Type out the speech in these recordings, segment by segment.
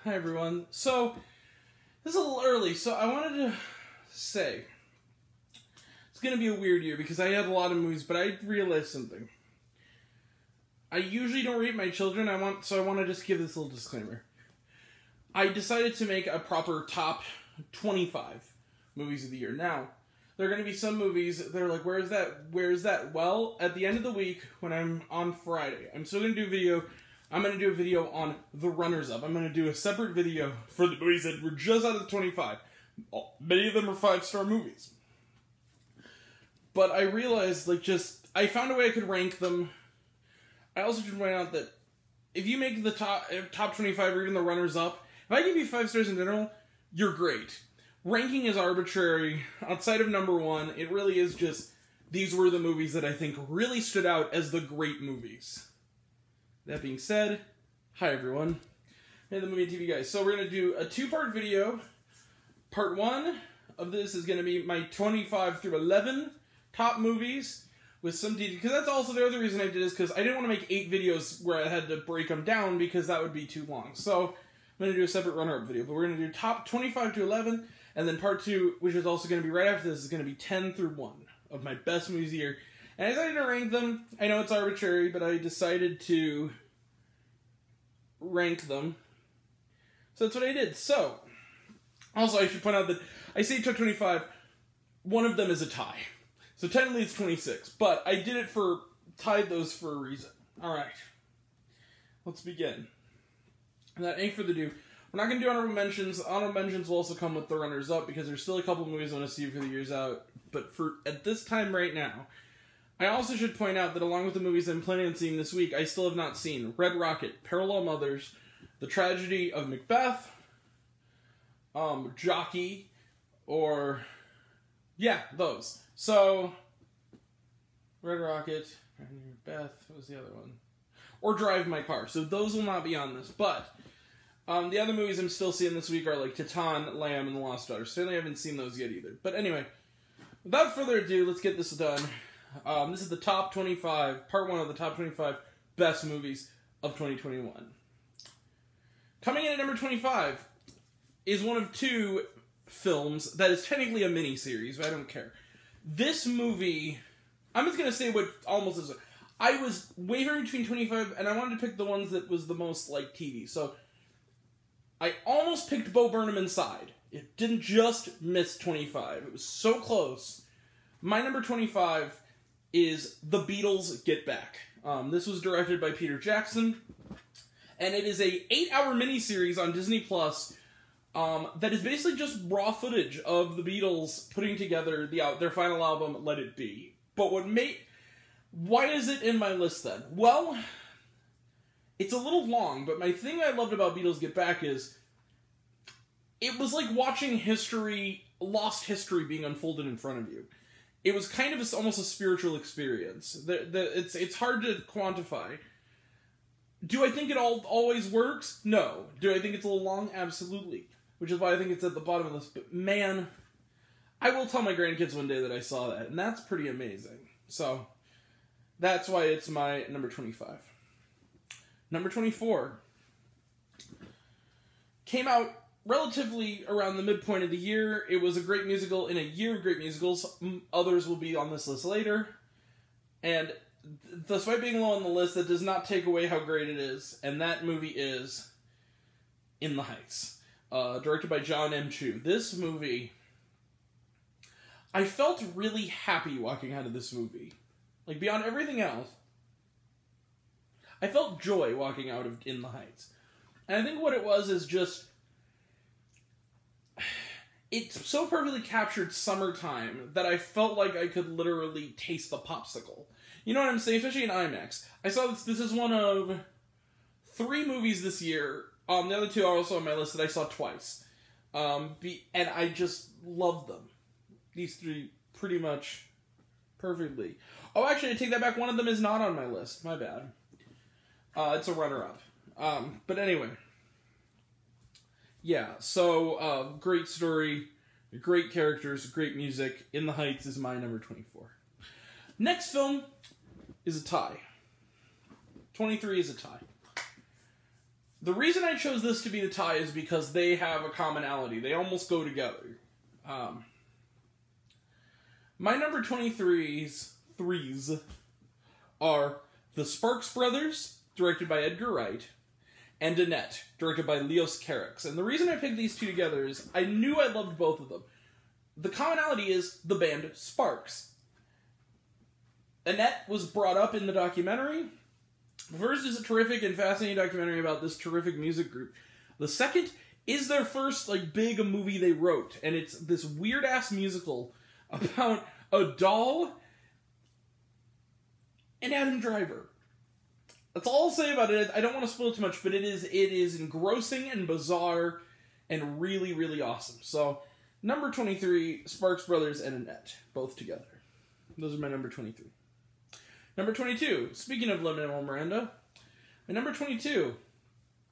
Hi everyone. So, this is a little early, so I wanted to say, it's going to be a weird year because I had a lot of movies, but I realized something. I usually don't rate my children, so I want to just give this little disclaimer. I decided to make a proper top 25 movies of the year. Now, there are going to be some movies that are like, where is that? Well, at the end of the week, when I'm on Friday, I'm still going to do a video. I'm going to do a video on the runners-up. I'm going to do a separate video for the movies that were just out of the 25. Many of them are 5-star movies. But I realized, I found a way I could rank them. I also should point out that if you make the top 25 or even the runners-up, if I give you 5 stars in general, you're great. Ranking is arbitrary. Outside of number 1, it really is just, these were the movies that I think really stood out as the great movies. That being said, hi everyone. Hey, the movie and TV guys. So we're going to do a 2-part video. Part 1 of this is going to be my 25 through 11 top movies with some detail. Because that's also the other reason I did this, because I didn't want to make 8 videos where I had to break them down because that would be too long. So I'm going to do a separate runner-up video. But we're going to do top 25 to 11. And then part 2, which is also going to be right after this, is going to be 10 through 1 of my best movies of the year. And I decided to rank them. I know it's arbitrary, but I decided to rank them. So that's what I did. So, also I should point out that I say top 25, one of them is a tie. So technically it's 26, but I did it tied those for a reason. Alright. Let's begin. Without any further ado, we're not going to do honorable mentions. Honorable mentions will also come with the runners-up, because there's still a couple movies I want to see for the years out. But at this time right now, I also should point out that along with the movies I'm planning on seeing this week, I still have not seen Red Rocket, Parallel Mothers, The Tragedy of Macbeth, Jockey, or... yeah, those. So, Red Rocket, Macbeth, what was the other one? Or Drive My Car. So those will not be on this, but... the other movies I'm still seeing this week are like Titan, Lamb, and The Lost Daughter. Certainly haven't seen those yet either. But anyway, without further ado, let's get this done. This is the top 25, part 1 of the top 25 best movies of 2021. Coming in at number 25 is one of 2 films that is technically a mini-series, but I don't care. This movie, I'm just going to say what almost is. I was wavering between 25, and I wanted to pick the ones that was the most like TV. So, I almost picked Bo Burnham Inside. It didn't just miss 25. It was so close. My number 25 is The Beatles Get Back. This was directed by Peter Jackson, and it is a 8-hour miniseries on Disney Plus that is basically just raw footage of the Beatles putting together their final album, Let It Be. But why is it in my list then? Well, it's a little long, but my thing I loved about Beatles Get Back is it was like watching lost history being unfolded in front of you. It was kind of almost a spiritual experience. It's hard to quantify. Do I think it always works? No. Do I think it's a little long? Absolutely. Which is why I think it's at the bottom of the list. But man, I will tell my grandkids one day that I saw that, and that's pretty amazing. So, that's why it's my number 25. Number 24 came out relatively around the midpoint of the year. It was a great musical in a year of great musicals. Others will be on this list later. And despite being low on the list, that does not take away how great it is. And that movie is In the Heights. Directed by John M. Chu. This movie, I felt really happy walking out of this movie. Like, beyond everything else, I felt joy walking out of In the Heights. And I think what it was is just... it so perfectly captured summertime that I felt like I could literally taste the popsicle. You know what I'm saying? Especially in IMAX. I saw this is one of 3 movies this year. The other 2 are also on my list that I saw twice. And I just loved them. These 3 pretty much perfectly. Oh, actually, I take that back. One of them is not on my list. My bad. It's a runner-up. But anyway. Yeah, so, great story, great characters, great music. In the Heights is my number 24. Next film is a tie. 23 is a tie. The reason I chose this to be the tie is because they have a commonality. They almost go together. My number 23s are The Sparks Brothers, directed by Edgar Wright, and Annette, directed by Leos Carax. And the reason I picked these two together is I knew I loved both of them. The commonality is the band Sparks. Annette was brought up in the documentary. The first is a terrific and fascinating documentary about this terrific music group. The second is their first big movie they wrote, and it's this weird-ass musical about a doll and Adam Driver. That's all I'll say about it. I don't want to spoil too much, but it is engrossing and bizarre and really, really awesome. So, number 23, Sparks Brothers and Annette, both together. Those are my number 23. Number 22, speaking of Lin-Manuel Miranda, my number 22,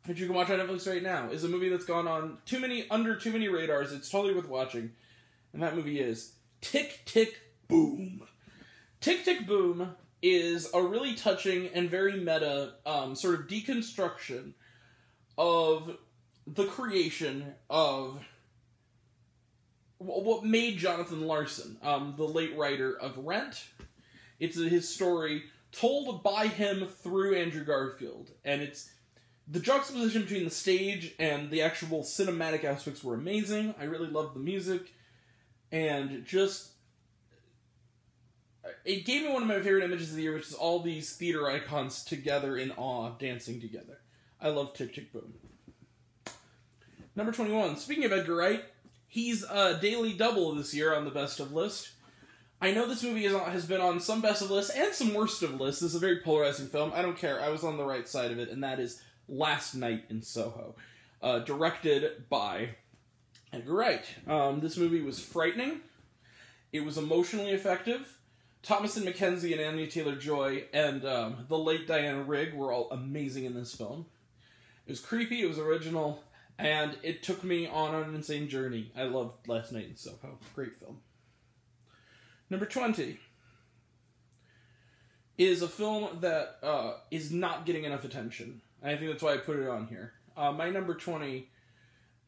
which you can watch on Netflix right now, is a movie that's gone on under too many radars. It's totally worth watching. And that movie is Tick, Tick, Boom. Tick, Tick, Boom is a really touching and very meta sort of deconstruction of the creation of what made Jonathan Larson, the late writer of Rent. It's his story told by him through Andrew Garfield, and it's the juxtaposition between the stage and the actual cinematic aspects were amazing. I really loved the music, and just it gave me one of my favorite images of the year, which is all these theater icons together in awe, dancing together. I love Tick, Tick, Boom. Number 21. Speaking of Edgar Wright, he's a daily double this year on the best of list. I know this movie has been on some best of lists and some worst of lists. This is a very polarizing film. I don't care. I was on the right side of it, and that is Last Night in Soho, directed by Edgar Wright. This movie was frightening. It was emotionally effective. Thomasin McKenzie and Anya Taylor-Joy and the late Diana Rigg were all amazing in this film. It was creepy, it was original, and it took me on an insane journey. I loved Last Night in Soho. Great film. Number 20 is a film that is not getting enough attention. And I think that's why I put it on here. My number 20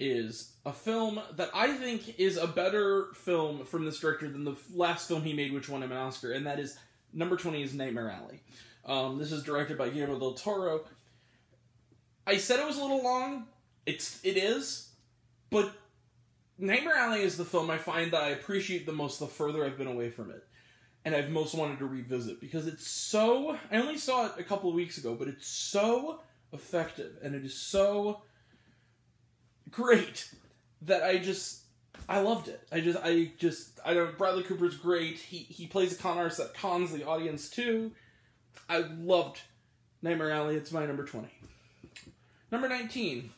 is a film that I think is a better film from this director than the last film he made, which won him an Oscar, and that is, number 20 is Nightmare Alley. This is directed by Guillermo del Toro. I said it was a little long. It is, but Nightmare Alley is the film I find that I appreciate the most the further I've been away from it. And I've most wanted to revisit, because it's so... I only saw it a couple of weeks ago, but it's so effective, and it is so great that I loved it. I don't... Bradley Cooper's great. He plays a con artist that cons the audience too. I loved Nightmare Alley. It's my number 20. Number 19.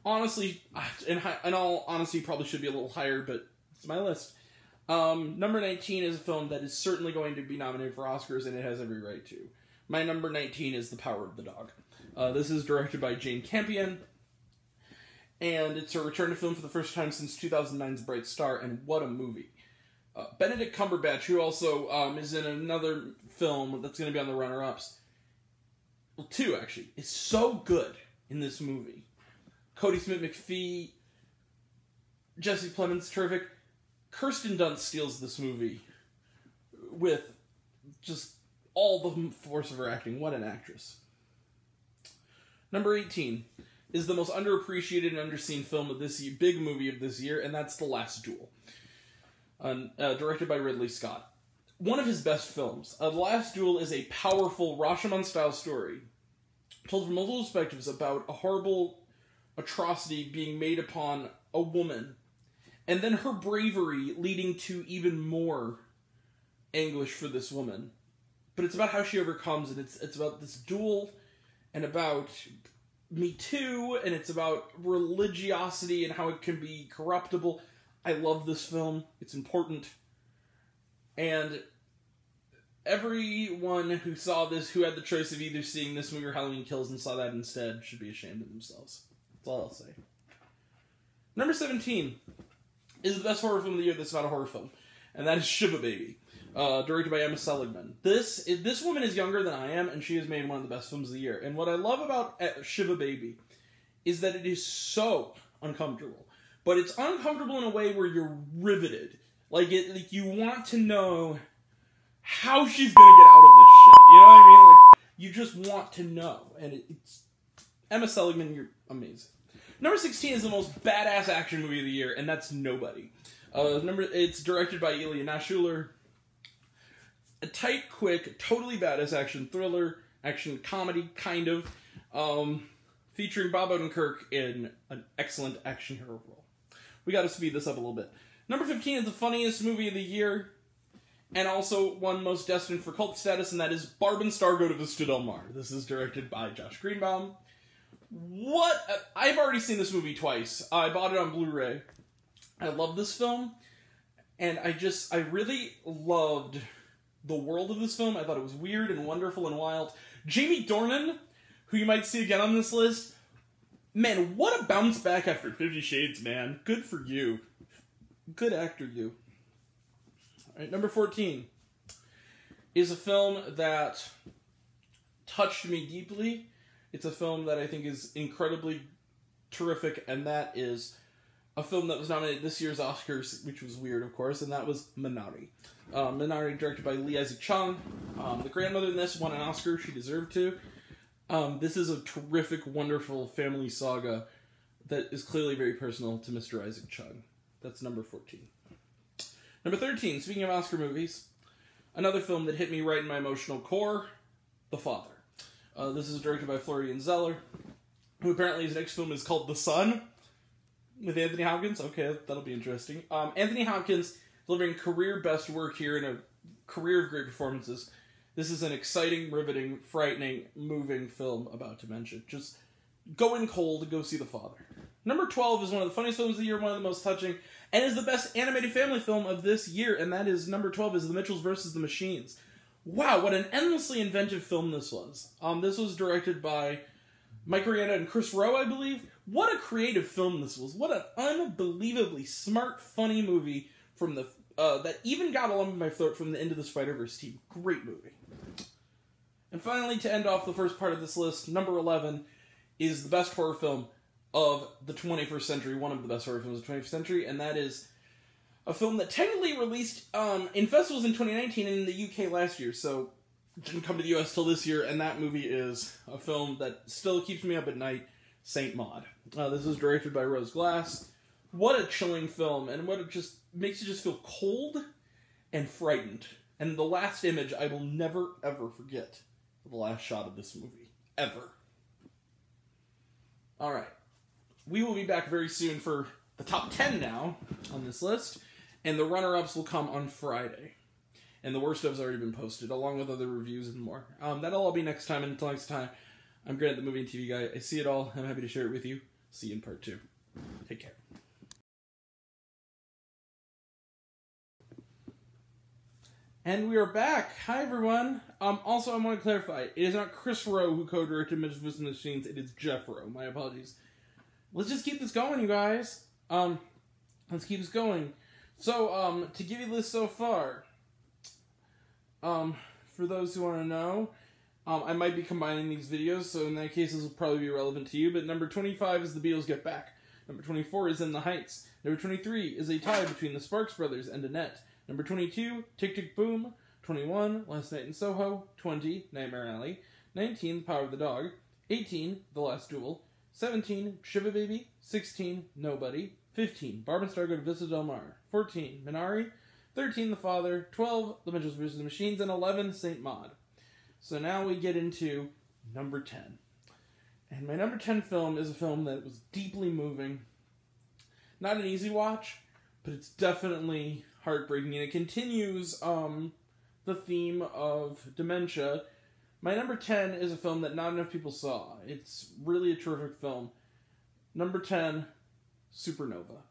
Honestly, in all honesty, probably should be a little higher, but it's my list. Number 19 is a film that is certainly going to be nominated for Oscars, and it has every right to. My number 19 is The Power of the Dog. This is directed by Jane Campion, and it's a return to film for the first time since 2009's Bright Star, and what a movie. Benedict Cumberbatch, who also is in another film that's going to be on the runner-ups, well, two actually, is so good in this movie. Cody Smith-McPhee, Jesse Plemons, terrific. Kirsten Dunst steals this movie with just all the force of her acting. What an actress. Number 18 is the most underappreciated and underseen film of this year, big movie of this year, and that's The Last Duel, directed by Ridley Scott. One of his best films. The Last Duel is a powerful Rashomon-style story told from multiple perspectives about a horrible atrocity being made upon a woman, and then her bravery leading to even more anguish for this woman. But it's about how she overcomes, and it's about this duel, and about Me Too, and it's about religiosity and how it can be corruptible. I love this film. It's important. And everyone who saw this, who had the choice of either seeing this movie or Halloween Kills and saw that instead, should be ashamed of themselves. That's all I'll say. Number 17 is the best horror film of the year that's not a horror film, and that is Shiva Baby. directed by Emma Seligman. This woman is younger than I am, and she has made one of the best films of the year. And what I love about Shiva Baby is that it is so uncomfortable. But it's uncomfortable in a way where you're riveted. Like you want to know how she's gonna get out of this shit. You know what I mean? Like, you just want to know. And it's... Emma Seligman, you're amazing. Number 16 is the most badass action movie of the year, and that's Nobody. It's directed by Ilya Nashuler. A tight, quick, totally badass action thriller, action comedy, kind of, featuring Bob Odenkirk in an excellent action hero role. We gotta speed this up a little bit. Number 15 is the funniest movie of the year, and also one most destined for cult status, and that is Barb and Star Go to Vista Del Mar. This is directed by Josh Greenbaum. I've already seen this movie twice. I bought it on Blu-ray. I love this film, and I really loved the world of this film. I thought it was weird and wonderful and wild. Jamie Dornan, who you might see again on this list, man, what a bounce back after 50 Shades, man. Good for you. Good actor, you. Alright, number 14 is a film that touched me deeply. It's a film that I think is incredibly terrific, and that is a film that was nominated this year's Oscars, which was weird, of course, and that was Minari. Minari, directed by Lee Isaac Chung. The grandmother in this won an Oscar. She deserved to. This is a terrific, wonderful family saga that is clearly very personal to Mr. Isaac Chung. That's number 14. Number 13, speaking of Oscar movies, another film that hit me right in my emotional core, The Father. This is directed by Florian Zeller, who apparently his next film is called The Son, with Anthony Hopkins. Okay, that'll be interesting. Anthony Hopkins delivering career best work here in a career of great performances. This is an exciting, riveting, frightening, moving film about dementia. Just go in cold, go see The Father. Number 12 is one of the funniest films of the year, one of the most touching, and is the best animated family film of this year, and that is, number 12 is The Mitchells vs. the Machines. Wow, what an endlessly inventive film this was. This was directed by Mike Rianda and Chris Rowe, I believe. What a creative film this was. What an unbelievably smart, funny movie from the that even got a lump in my throat from the Into the Spider-Verse team. Great movie. And finally, to end off the first part of this list, number 11 is the best horror film of the 21st century, one of the best horror films of the 21st century, and that is a film that technically released in festivals in 2019 and in the UK last year, so it didn't come to the US till this year, and that movie is a film that still keeps me up at night, Saint Maud. This was directed by Rose Glass. What a chilling film, and what it just makes you just feel cold and frightened. And the last image, I will never, ever forget the last shot of this movie. Ever. Alright. We will be back very soon for the top 10 now on this list, and the runner-ups will come on Friday. And the worst of has already been posted, along with other reviews and more. That'll all be next time, and until next time, I'm Grant, the movie and TV guy. I see it all. I'm happy to share it with you. See you in part 2. Take care. And we are back. Hi, everyone. Also, I want to clarify, it is not Chris Rowe who co-directed Mitchells vs. the Machines. It is Jeff Rowe. My apologies. Let's just keep this going, you guys. Let's keep this going. So, to give you this so far, for those who want to know, I might be combining these videos, so in that case, this will probably be relevant to you, but number 25 is The Beatles Get Back. Number 24 is In the Heights. Number 23 is a tie between the Sparks Brothers and Annette. Number 22, Tick Tick Boom. 21, Last Night in Soho. 20, Nightmare Alley. 19, The Power of the Dog. 18, The Last Duel. 17, Shiva Baby. 16, Nobody. 15, Barb and Star Go to Vista Del Mar. 14, Minari. 13, The Father. 12, The Mitchells vs. the Machines. And 11, Saint Maud. So now we get into number 10. And my number 10 film is a film that was deeply moving. Not an easy watch, but it's definitely heartbreaking, and it continues the theme of dementia. My number 10 is a film that not enough people saw. It's really a terrific film. Number 10, Supernova.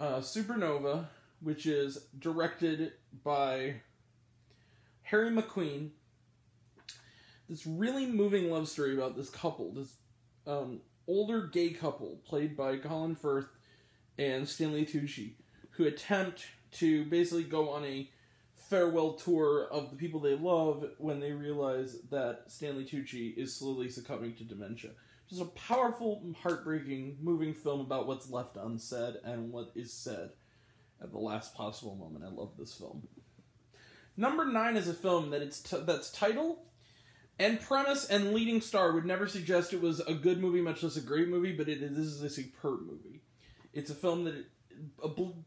Supernova, which is directed by Harry McQueen. This really moving love story about this couple, this older gay couple, played by Colin Firth and Stanley Tucci, who attempt to basically go on a farewell tour of the people they love when they realize that Stanley Tucci is slowly succumbing to dementia. Just a powerful, heartbreaking, moving film about what's left unsaid and what is said at the last possible moment. I love this film. Number 9 is a film that's title and premise and leading star would never suggest it was a good movie, much less a great movie, but this is a superb movie. It's a film that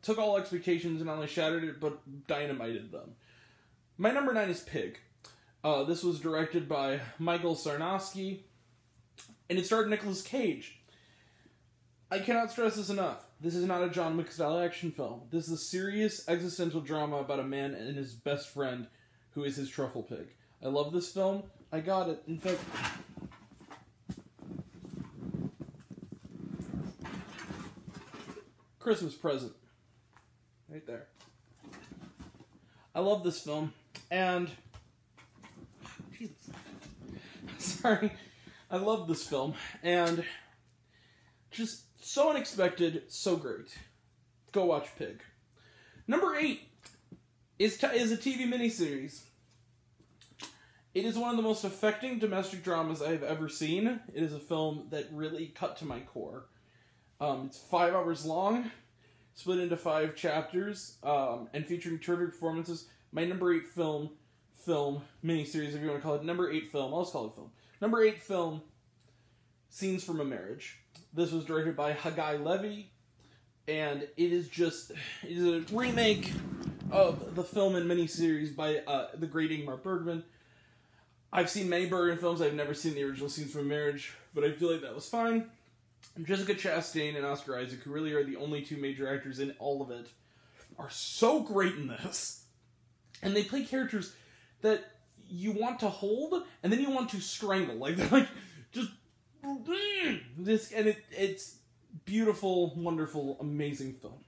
took all expectations and not only shattered it, but dynamited them. My number 9 is Pig. This was directed by Michael Sarnowski, and it starred Nicolas Cage. I cannot stress this enough. This is not a John Wick-style action film. This is a serious existential drama about a man and his best friend, who is his truffle pig. I love this film. I got it. In fact, Christmas present. Right there. I love this film. And Jesus. Sorry. I love this film. And just so unexpected, so great. Go watch Pig. Number 8 is a TV miniseries. It is one of the most affecting domestic dramas I have ever seen. It is a film that really cut to my core. It's 5 hours long, split into 5 chapters, and featuring terrific performances. My number 8 film miniseries, if you want to call it, number 8 film, I'll just call it film. Number 8 film, Scenes from a Marriage. This was directed by Haggai Levy, and it is a remake of the film and miniseries by the great Ingmar Bergman. I've seen many Bergman films. I've never seen the original Scenes from a Marriage, but I feel like that was fine. Jessica Chastain and Oscar Isaac, who really are the only 2 major actors in all of it, are so great in this. And they play characters that you want to hold, and then you want to strangle. Like, they're like, just this, and it's beautiful, wonderful, amazing film.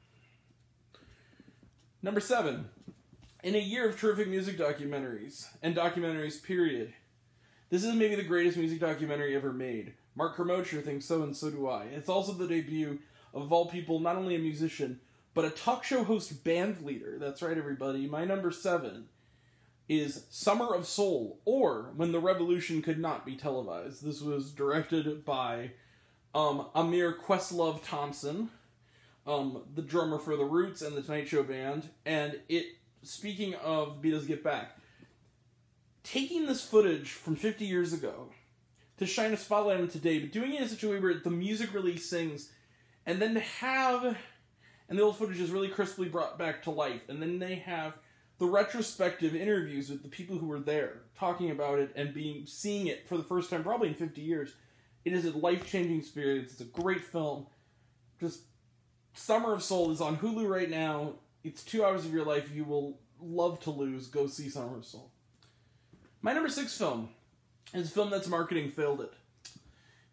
Number 7. In a year of terrific music documentaries, and documentaries, period, this is maybe the greatest music documentary ever made. Mark Kermosher thinks so, and so do I. It's also the debut of all people, not only a musician, but a talk show host band leader. That's right, everybody. My number 7 is Summer of Soul, or When the Revolution Could Not Be Televised. This was directed by Amir Questlove Thompson, the drummer for The Roots and the Tonight Show Band, and speaking of Beatles Get Back, taking this footage from 50 years ago to shine a spotlight on today, but doing it in such a way where the music really sings, and then and the old footage is really crisply brought back to life, and then they have the retrospective interviews with the people who were there, talking about it and seeing it for the first time, probably in 50 years. It is a life-changing experience. It's a great film. Just, Summer of Soul is on Hulu right now. It's 2 hours of your life you will love to lose. Go see Summer of Soul. My number 6 film is a film that's marketing failed it.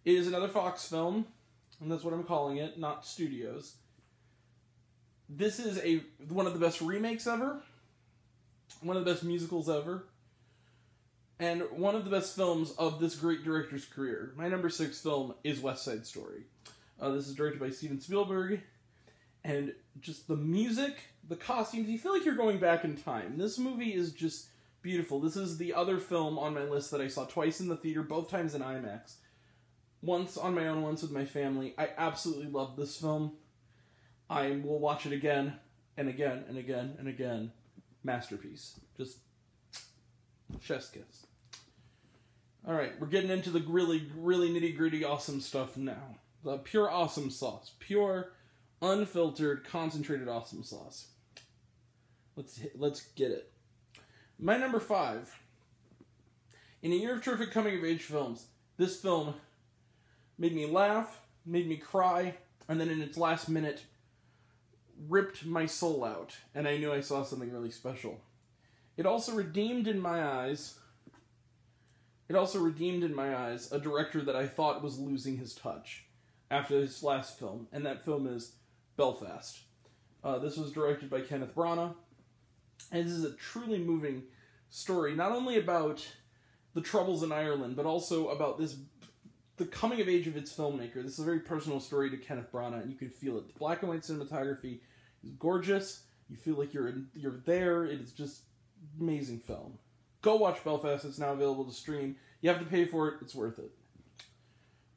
It is another Fox film, and that's what I'm calling it, not studios. This is one of the best remakes ever, one of the best musicals ever, and one of the best films of this great director's career. My number 6 film is West Side Story. This is directed by Steven Spielberg, and just the music, the costumes, you feel like you're going back in time. This movie is just beautiful. This is the other film on my list that I saw twice in the theater, both times in IMAX. Once on my own, once with my family. I absolutely love this film. I will watch it again, and again, and again, and again. Masterpiece. Just chef's kiss. Alright, we're getting into the really, really nitty-gritty awesome stuff now. The pure awesome sauce. Pure, unfiltered, concentrated awesome sauce. Let's get it. My number 5. In a year of terrific coming-of-age films, this film made me laugh, made me cry, and then in its last minute, ripped my soul out, and I knew I saw something really special. It also redeemed in my eyes a director that I thought was losing his touch after his last film, and that film is Belfast. This was directed by Kenneth Branagh, and this is a truly moving story, not only about the troubles in Ireland, but also about the coming of age of its filmmaker. This is a very personal story to Kenneth Branagh, and you can feel it. The black and white cinematography is gorgeous. You feel like you're there. It is just Amazing film. Go watch Belfast. It's now available to stream. You have to pay for it. It's worth it.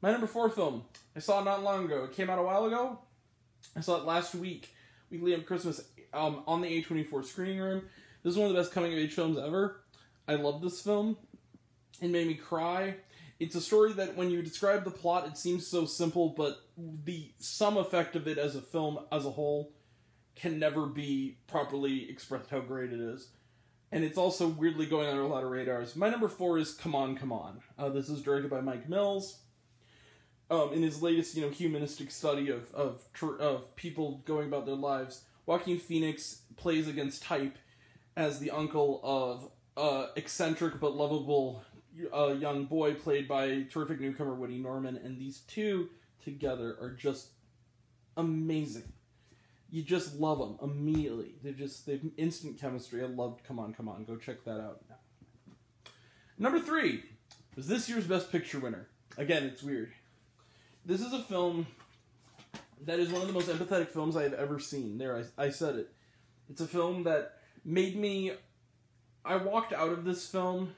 My number 4 film. I saw it not long ago. It came out a while ago. I saw it last week. Weekly on Christmas on the A24 screening room. This is one of the best coming-of-age films ever. I love this film. It made me cry. It's a story that when you describe the plot, it seems so simple, but the sum effect of it as a film as a whole can never be properly expressed how great it is. And it's also weirdly going under a lot of radars. My number 4 is Come On, Come On. This is directed by Mike Mills. In his latest, humanistic study of people going about their lives, Joaquin Phoenix plays against type as the uncle of eccentric but lovable young boy played by terrific newcomer Woody Norman, and these two together are just amazing. You just love them immediately. They've instant chemistry. I loved Come On, Come On. Go check that out now. Number 3 was this year's Best Picture winner. Again, it's weird. This is a film that is one of the most empathetic films I have ever seen. There, I said it. It's a film that made me... I walked out of this film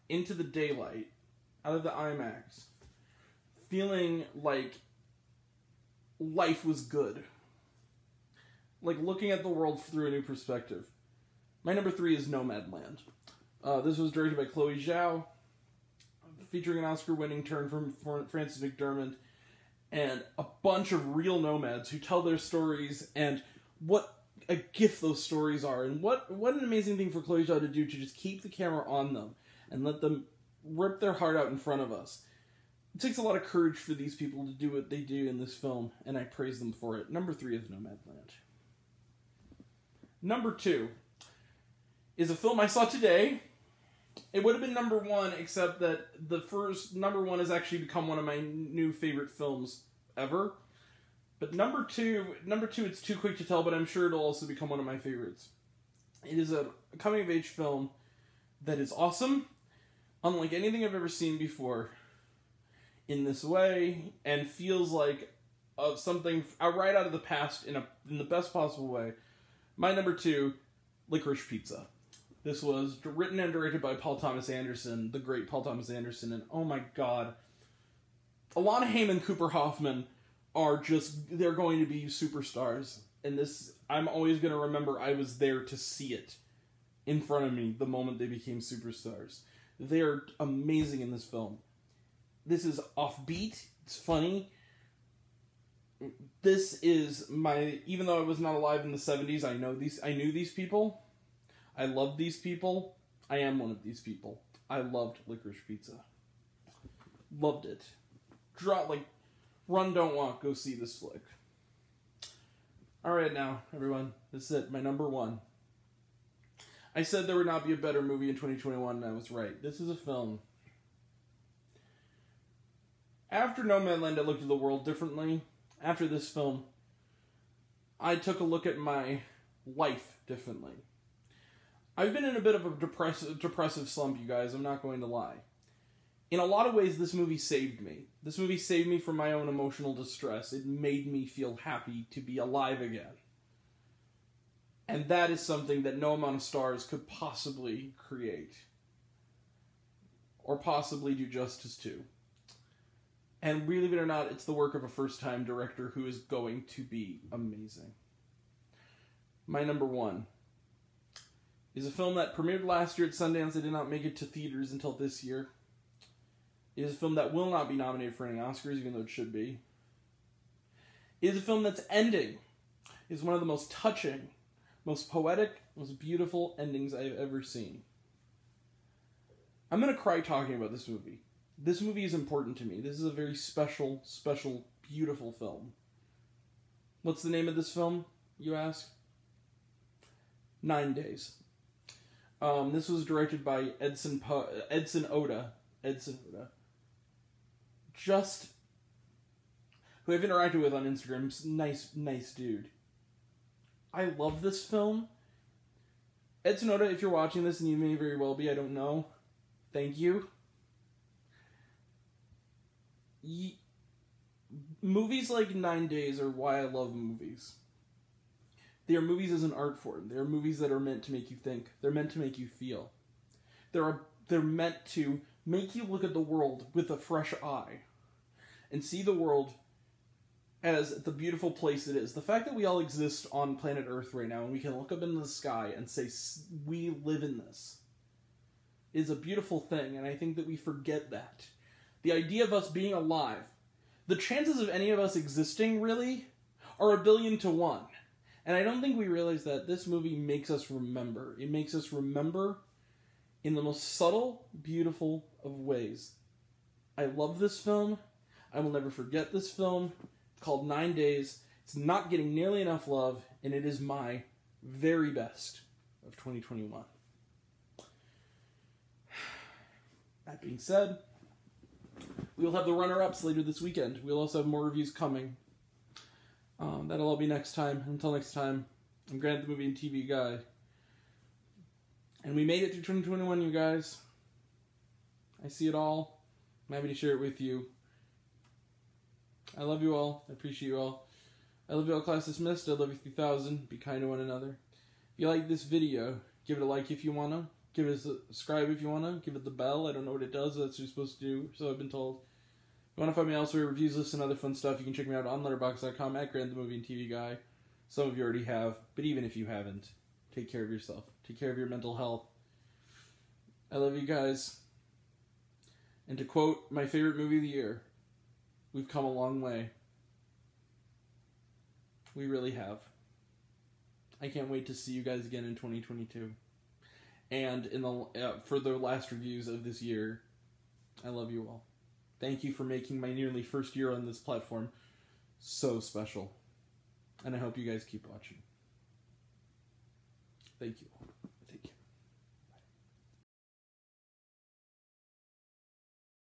into the daylight, out of the IMAX, feeling like life was good. Like looking at the world through a new perspective. My number 3 is Nomad Land. This was directed by Chloe Zhao, featuring an Oscar-winning turn from Frances McDormand, and a bunch of real nomads who tell their stories, and what a gift those stories are, and what an amazing thing for Chloe Zhao to do, to just keep the camera on them and let them rip their heart out in front of us. It takes a lot of courage for these people to do what they do in this film, and I praise them for it. Number 3 is Nomad Land. Number 2 is a film I saw today. It would have been number 1, except that the first number 1 has actually become one of my new favorite films ever. But number two, it's too quick to tell, but I'm sure it'll also become one of my favorites. It is a coming-of-age film that is awesome, unlike anything I've ever seen before, in this way, and feels like something right out of the past in the best possible way. My number 2, Licorice Pizza. This was written and directed by Paul Thomas Anderson, the great Paul Thomas Anderson, and oh my god, Alana Haim and Cooper Hoffman they're going to be superstars. And this, I'm always going to remember I was there to see it in front of me the moment they became superstars. They're amazing in this film. This is offbeat, it's funny. This is even though I was not alive in the 70s, I knew these people. I love these people. I am one of these people. I loved Licorice Pizza. Loved it. Run, don't walk, go see this flick. Alright now, everyone, this is it, my number 1. I said there would not be a better movie in 2021, and I was right. This is a film. After Nomad Land, I looked at the world differently. After this film, I took a look at my life differently. I've been in a bit of a depressive slump, you guys, I'm not going to lie. In a lot of ways, this movie saved me. This movie saved me from my own emotional distress. It made me feel happy to be alive again. And that is something that no amount of stars could possibly create. Or possibly do justice to. And believe it or not, it's the work of a first-time director who is going to be amazing. My number 1 is a film that premiered last year at Sundance. It did not make it to theaters until this year. It is a film that will not be nominated for any Oscars, even though it should be. It is a film that's ending. It is one of the most touching, most poetic, most beautiful endings I have ever seen. I'm going to cry talking about this movie. This movie is important to me. This is a very special, special, beautiful film. What's the name of this film, you ask? 9 Days. This was directed by Edson Oda. Who I've interacted with on Instagram. Nice dude. I love this film. Edson Oda, if you're watching this, and you may very well be, I don't know. Thank you. Movies like 9 Days are why I love movies. They are movies as an art form. They are movies that are meant to make you think. They're meant to make you feel. They're meant to make you look at the world with a fresh eye and see the world as the beautiful place it is. The fact that we all exist on planet Earth right now and we can look up into the sky and say, we live in this, is a beautiful thing, and I think that we forget that. The idea of us being alive, the chances of any of us existing, really, are 1,000,000,000 to 1. And I don't think we realize that this movie makes us remember. It makes us remember in the most subtle, beautiful of ways. I love this film. I will never forget this film. It's called 9 Days. It's not getting nearly enough love, and it is my very best of 2021. That being said, we will have the runner-ups later this weekend. We'll also have more reviews coming. That'll all be next time. Until next time, I'm Grant, the movie and TV guy. And we made it through 2021, you guys. I see it all. I'm happy to share it with you. I love you all. I appreciate you all. I love you all, class dismissed. I love you 3,000. Be kind to one another. If you like this video, give it a like if you want to. Give it a subscribe if you want to. Give it the bell. I don't know what it does. That's what you're supposed to do, so I've been told. If you want to find me elsewhere, reviews, lists, and other fun stuff, you can check me out on letterboxd.com at Grant, the movie and TV guy. Some of you already have, but even if you haven't, take care of yourself. Take care of your mental health. I love you guys. And to quote my favorite movie of the year, we've come a long way. We really have. I can't wait to see you guys again in 2022. And in the for the last reviews of this year. I love you all. Thank you for making my nearly first year on this platform so special. And I hope you guys keep watching. Thank you.